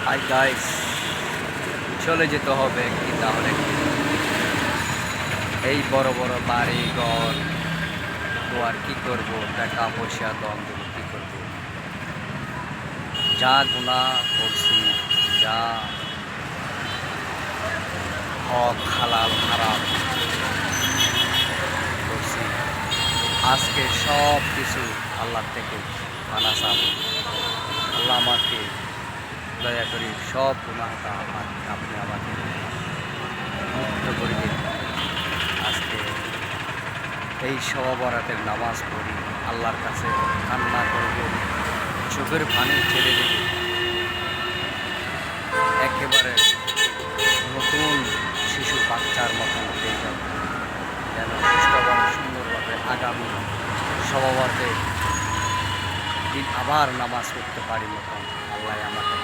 Hi guys, চলে যেতে হবে একটি তাহলে এই বড় বড় বাড়ি ঘর তো আর কি করব, টাকা পয়সা দম দেবো কি করব। যা গুনাহ করছি, যা হক হালাল হারাম করছি, আজকে সব কিছু আল্লাহ থেকে মানা চাবো। আল্লাহ আমাকে দয়া করি সব গুনাহটা আপনি আমাকে মুক্ত করে দিন। আজকে এই শবে বরাতের নামাজ পড়ি, আল্লাহর কাছে কান্না করব, চোখের পানি ছেড়ে দেব, একেবারে নতুন শিশু বাচ্চার মতন হয়ে যাব, যেন সুস্থভাবে সুন্দরভাবে আগামী শবে দিন আবার নামাজ পড়তে পারি মতন আল্লাহ আমাকে